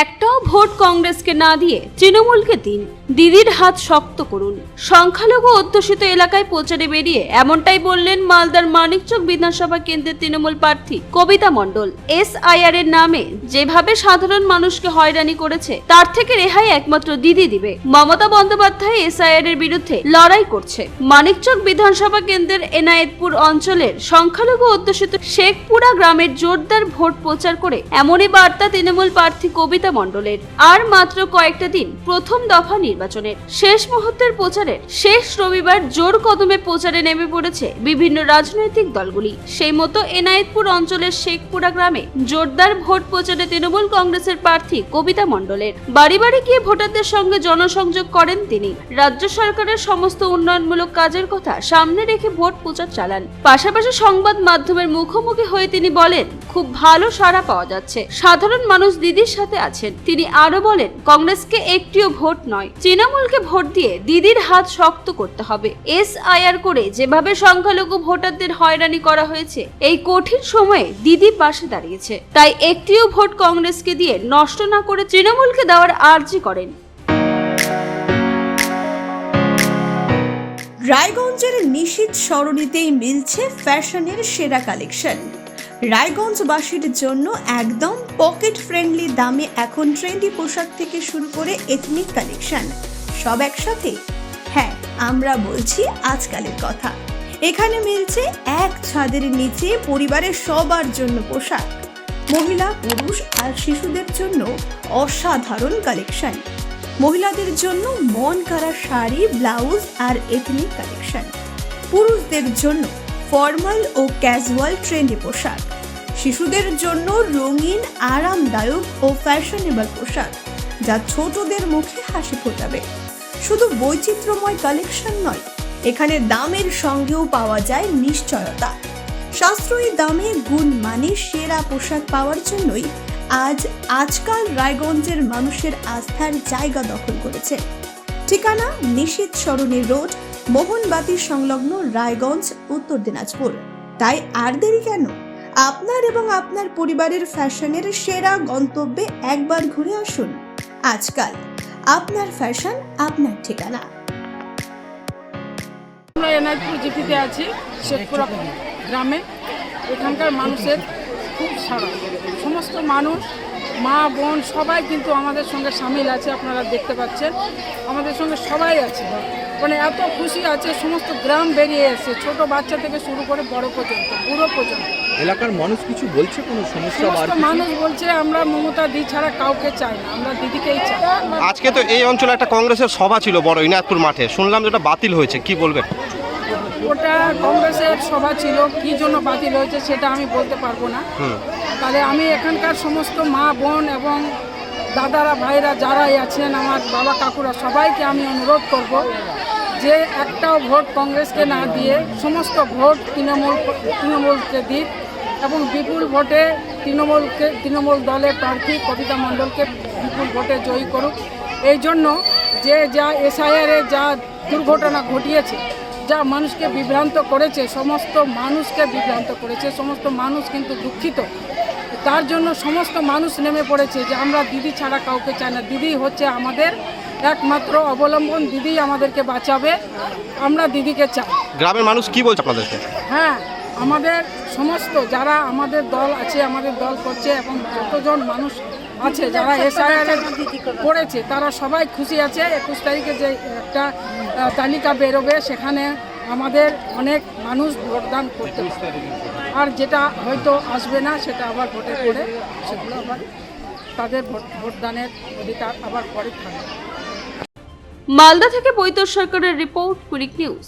একটাও ভোট কংগ্রেসকে না দিয়ে তৃণমূলকে দিন, দিদির হাত শক্ত করুন। সংখ্যালঘু অধ্যুষিত এলাকায় প্রচারে বেরিয়ে এমনটাই বললেন মালদার মানিকচক বিধানসভা কেন্দ্রের তৃণমূল প্রার্থী কবিতা মণ্ডল। SIR এর নামে যেভাবে সাধারণ মানুষকে হয়রানি করেছে তার থেকে রেহাই একমাত্র দিদি দিবে। মমতা বন্দ্যোপাধ্যায় SIR এর বিরুদ্ধে লড়াই করছে। মানিকচক বিধানসভা কেন্দ্রের এনায়েতপুর অঞ্চলের সংখ্যালঘু অধ্যুষিত শেখপুরা গ্রামের জোরদার ভোট প্রচার করে এমনই বার্তা তৃণমূল প্রার্থী কবিতা মণ্ডলের। আর মাত্র কয়েকটা দিন প্রথম দফা নির্বাচনের শেষ মুহূর্তের প্রচারের শেষ রবিবার জোর কদমে প্রচারে নেমে পড়েছে বিভিন্ন রাজনৈতিক দলগুলি। সেই মতো এনায়েতপুর অঞ্চলের শেখপুরা গ্রামে জোরদার ভোট প্রচারে তৃণমূল কংগ্রেসের প্রার্থী কবিতা মণ্ডলের বাড়ি বাড়ি গিয়ে ভোটারদের সঙ্গে জনসংযোগ করেন তিনি। রাজ্য সরকারের সমস্ত উন্নয়নমূলক কাজের কথা সামনে রেখে ভোট প্রচার চালান। পাশাপাশি সংবাদ মাধ্যমের মুখোমুখি হয়ে তিনি বলেন, খুব ভালো সাড়া পাওয়া যাচ্ছে, সাধারণ মানুষ দিদির সাথে আছেন। তিনি আরো বলেন, কংগ্রেসকে একটিও ভোট নয়, তৃণমূলকে ভোট দিয়ে দিদির হাত শক্ত করতে হবে। SIR করে যেভাবে সংখ্যালঘু ভোটারদের হয়রানি করা হয়েছে, এই কঠিন সময়ে দিদি পাশে দাঁড়িয়েছে। তাই একটিও ভোট কংগ্রেসকে দিয়ে নষ্ট না করে তৃণমূলকে দেওয়ার আর্জি করেন। রায়গঞ্জের নিশীথ সরণিতেই মিলছে ফ্যাশনের সেরা কালেকশন। রায়গঞ্জবাসীর জন্য একদম পকেট ফ্রেন্ডলি দামে এখন ট্রেন্ডি পোশাক থেকে শুরু করে এথনিক কালেকশন সব একসাথে। হ্যাঁ, আমরা বলছি আজকালের কথা। এখানে মিলছে এক ছাদের নিচে পরিবারের সবার জন্য পোশাক, মহিলা, পুরুষ আর শিশুদের জন্য অসাধারণ কালেকশন। মহিলাদের জন্য মন কাড়া শাড়ি, ব্লাউজ আর এথনিক কালেকশন। পুরুষদের জন্য ফর্মাল ও ক্যাজুয়াল ট্রেন্ডি পোশাক। শিশুদের জন্য রঙিন, আরামদায়ক ও ফ্যাশনেবল পোশাক, যা ছোটদের মুখে হাসি ফোটাবে। শুধু বৈচিত্র্যময় কালেকশন নয়, এখানে দামের সঙ্গেও পাওয়া যায় নিশ্চয়তা। সাশ্রয়ী দামে গুণমানে সেরা পোশাক পাওয়ার জন্যই আজকাল রায়গঞ্জের মানুষের আস্থার জায়গা দখল করেছে। ঠিকানা নিশীথ সরণি রোড, মোহনবাতি সংলগ্ন, রায়গঞ্জ, উত্তর দিনাজপুর। তাই আর দেরি কেন? আপনার এবং আপনার পরিবারের ফ্যাশনের সেরা গন্তব্যে একবার ঘুরে আসুন। আজকাল আপনার ফ্যাশন, আপনার ঠিকানা। আমরা এনায়েতপুর জিপিতে আছি, শেখপুরা গ্রামে। এখানকার মানুষের খুব সারা, সমস্ত মানুষ, মা বোন সবাই কিন্তু আমাদের সঙ্গে সামিল আছে। আপনারা দেখতে পাচ্ছেন আমাদের সঙ্গে সবাই আছে, মানে এত খুশি আছে। সমস্ত গ্রাম বেরিয়ে এসে, ছোট বাচ্চা থেকে শুরু করে বড় পর্যন্ত, বুড়ো পর্যন্ত। এলাকার মানুষ কিছু বলছে, কোনো সমস্যা? মানুষ বলছে আমরা মমতা দি ছাড়া কাউকে চাই না, আমরা দিদিকেই চাই। আজকে তো এই অঞ্চলে একটা কংগ্রেসের সভা ছিল বড়, এনায়েতপুর মাঠে, শুনলাম যেটা বাতিল হয়েছে, কি বলবেন? ওটা কংগ্রেসের সভা ছিল, কি জন্য বাতিল হয়েছে সেটা আমি বলতে পারবো না। তাহলে আমি এখানকার সমস্ত মা বোন এবং দাদারা, ভাইরা যারাই আছেন, আমার বাবা কাকুরা, সবাইকে আমি অনুরোধ করব যে একটাও ভোট কংগ্রেসকে না দিয়ে সমস্ত ভোট তৃণমূলকে দিন এবং বিপুল ভোটে তৃণমূল দলের প্রার্থী কবিতা মণ্ডলকে বিপুল ভোটে জয়ী করুক। এই জন্য যে যা SIR যা দুর্ঘটনা ঘটিয়েছে, যা মানুষকে বিভ্রান্ত করেছে, সমস্ত মানুষকে বিভ্রান্ত করেছে, সমস্ত মানুষ কিন্তু দুঃখিত। তার জন্য সমস্ত মানুষ নেমে পড়েছে যে আমরা দিদি ছাড়া কাউকে চাই না, দিদি হচ্ছে আমাদের একমাত্র অবলম্বন, দিদি আমাদেরকে বাঁচাবে, আমরা দিদিকে চাই। গ্রামের মানুষ কি বলছে আপনাদেরকে? হ্যাঁ, আমাদের সমস্ত যারা আমাদের দল আছে, আমাদের দল করছে এবং যতজন মানুষ আছে যারা SIR করেছে, তারা সবাই খুশি আছে। 21 তারিখে যে একটা তালিকা বেরোবে, সেখানে আমাদের অনেক মানুষ ভোটদান করতে পারে। আর যেটা হয়তো আসবে না, সেটা আবার ভোটে পড়ে সেগুলো আবার তাদের ভোটদানের অধিকার আবার পরে থাকবে। মালদা থেকে বৈদ্য সরকারের রিপোর্ট, কুলিক নিউজ।